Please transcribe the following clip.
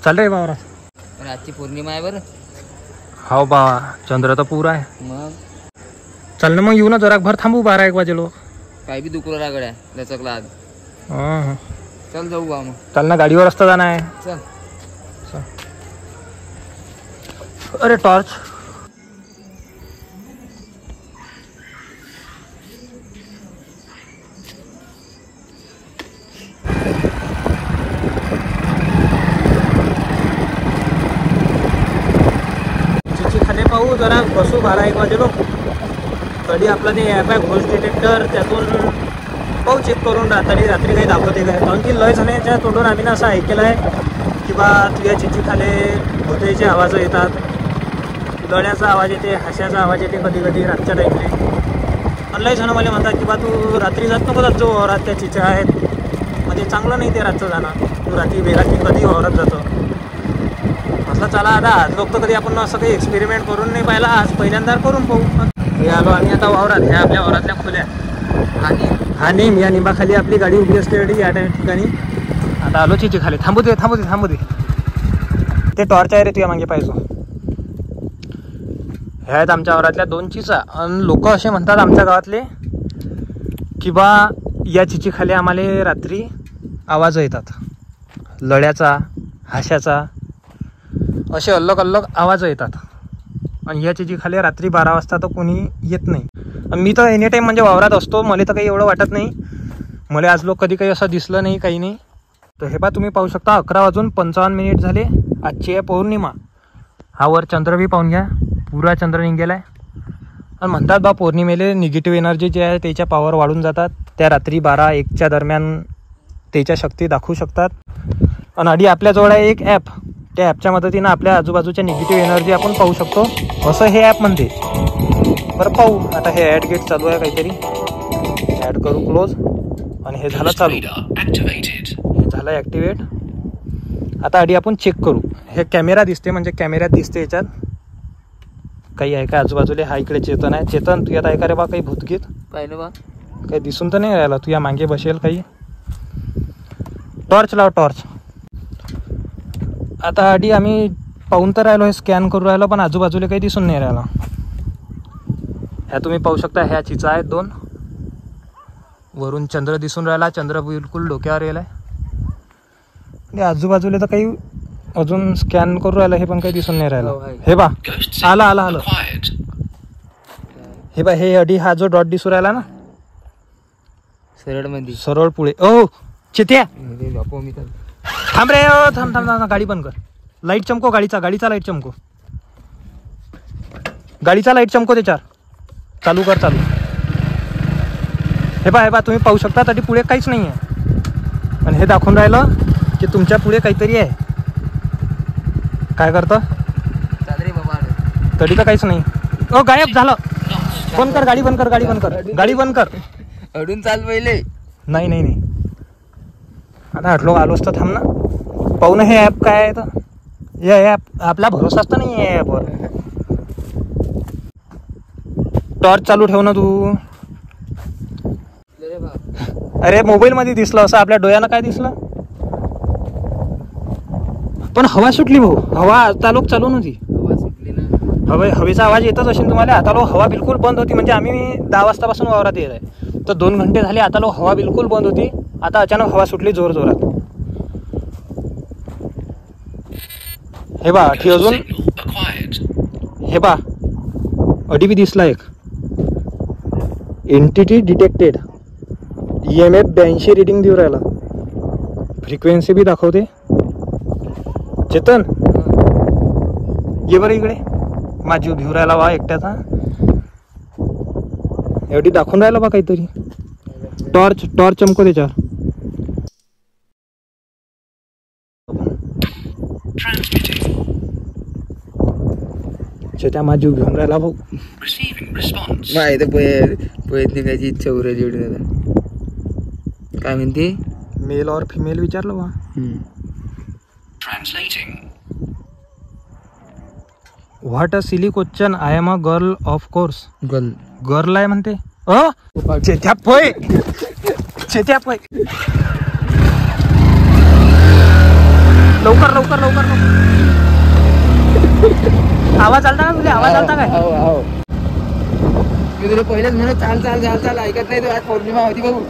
चाल रे बाबा. पण आजची पौर्णिमा आहे बरं. हो बा, चंद्र तर पुरा आहे. मग चल ना मग येऊ ना, जरा भर थांबू 12-1 वाजे लोक. काय बी दुखला गड्या लचकला आज. चल जाऊ बा मग. चल ना, गाडीवर असता जाणार आहे. चल. अरे टॉर्च. खाली पाहू जरा, बसू 12-1 वाजे लोक. कधी आपलं ते ॲप आहे घोस्ट डिटेक्टर, त्यातून पाहू चेक करून तरी रात्री काही दाखवते काय. कारण की लय जणांच्या तोंडून आम्ही ना असं ऐकलं आहे की बा तुझ्या चिठ्ठीखाली भुतेचे आवाज येतात, गळ्याचा आवाज येते, हास्याचा आवाज येते कधी कधी रातच्या टाईमले. आणि लय जणं मला म्हणतात की बा तू रात्री जात नको जात, जो वावरात त्या चिठ्ठ्या आहेत, म्हणजे चांगलं नाही ते रातचं जाणं. तू रात्री बेरात्री कधी वावरात जातो. म्हटलं चला आता आज लोक तर कधी आपण असं काही एक्सपेरिमेंट करून नाही पाहिला, आज पहिल्यांदा करून पाहू. हे आलो आम्ही आता वावरात. ह्या आपल्या वावरातल्या खोल्या हा नेम, या निंबाखाली आपली गाडी उभी असते या ठिकाणी. आता आलो चिची खाली. थांबू दे. ते टॉर्च आहे रे तुझ्या मागे पाहिजे. ह्या आहेत आमच्या वावरातल्या 2 चिचा. आणि लोक असे म्हणतात आमच्या गावातले की बा या चिची खाली आम्हाला रात्री आवाज येतात, लढ्याचा, हास्याचा, असे अलग आवाज येतात. आणि या चिची खाली रात्री 12 वाजता तर कोणी येत नाही. आणि मी तर एनी टाईम म्हणजे वावरात असतो, मला तर काही एवढं वाटत नाही. मला आज लोक कधी काही असं दिसलं नाही, काही नाही. तर हे बा तुम्ही पाहू शकता 11:55 झाले. आजची आहे पौर्णिमा. हा वर चंद्र बी पाहून घ्या, पुरा चंद्र निघेला आहे. आणि म्हणतात बा पौर्णिमेला निगेटिव्ह एनर्जी जे आहे त्याच्या पॉवर वाढून जातात. त्या रात्री 12-1च्या दरम्यान त्याच्या शक्ती दाखवू शकतात. आणि आधी आपल्याजवळ आहे एक ॲप, त्या ॲपच्या मदतीनं आपल्या आजूबाजूच्या निगेटिव्ह एनर्जी आपण पाहू शकतो, असं हे ॲप म्हणते. बरं पाहू. आता हे ॲड गेट चालू आहे काहीतरी, ॲड करू क्लोज. आणि हे झालं चालू, हे झालं ॲक्टिवेट. आता आधी आपण चेक करू. हे कॅमेरा दिसते, म्हणजे कॅमेऱ्यात दिसते याच्यात काही आहे का आजूबाजूला. हा इकडे चेतन आहे. चेतन तू यात आहे का रे बा काही भूतगीत? पाहिलं बा काही दिसून तर नाही राहिला. तू या मागे बसेल काही. टॉर्च लाव, टॉर्च. आता आधी आम्ही पाहून तर राहिलो, हे स्कॅन करू राहिलो, पण आजूबाजूला काही दिसून नाही राहिला. ह्या तुम्ही पाहू शकता, ह्या चिचा आहेत 2. वरून चंद्र दिसून राहिला, चंद्र बिलकुल डोक्यावर येईल आहे. आणि आजूबाजूला तर काही अजून स्कॅन करू राहिलं, हे पण काही दिसून नाही राहिलं. हे बा आलं. हे बा हे अडी हा जो डॉट दिसून राहिला ना सरळ पुढे. ओ चित्या थांब रे, थांब गाडी बंद कर. लाईट चमको गाडीचा लाईट चमको. गाडीचा लाईट चमको त्याच्यावर. चालू कर. हे बा तुम्ही पाहू शकता तरी पुढे काहीच नाही आहे. आणि हे दाखवून राहिलं की तुमच्या पुढे काहीतरी आहे. काय करतं तरी तर काहीच नाही. ओ गायब झालं. बंद कर गाडी, गाडी बंद कर. अडून चाल पहिले. नाही आता हटलो आलो असतं. थांब ना, पाहू ना हे ॲप काय आहे. तर हे ॲप आपला भरोसाच तर नाही आहे ॲपवर. टॉर्च चालू ठेव ना तू. अरे मोबाईल मध्ये दिसलं असं, आपल्या डोळ्यानं काय दिसलं. पण हवा सुटली भाऊ. हवा आता लोक चालू नव्हती. हवेचा आवाज येतच असेल तुम्हाला. आता लोक हवा बिलकुल बंद होती. म्हणजे आम्ही 10 वाजतापासून वावरात येत आहे, तर 2 घंटे झाले. आता लोक हवा बिलकुल बंद होती. आता अचानक हवा सुटली जोरात. हे बा ठीक. अजून हे बा अडी बी दिसला एक. Entity detected. EMF 82 रिडिंग देऊ राहिला. फ्रिक्वेन्सी बी दाखवते. चेतन ये बरं इकडे. माझी भिऊ राहिला बा एकट्याचा. एवढी दाखवून राहिला बा काहीतरी. टॉर्च चमको त्याच्यावर. त्या माझी घेऊन राहिला भाऊ. माहिती पोहेत निघायची इच्छा उरायची एवढी. दादा काय म्हणते, मेल और फिमेल विचारलं बा. What a silly question. I am a girl of course. Girl आहे म्हणते. चेत्या पोय. लवकर लवकर लवकर लवकर. आवाज आलता का तुला? आवाज आलता काय? मी तुला पहिलेच म्हणत चाल चाल चाल चाल ऐकत नाही तू. आज पौर्णिमा होती बघू.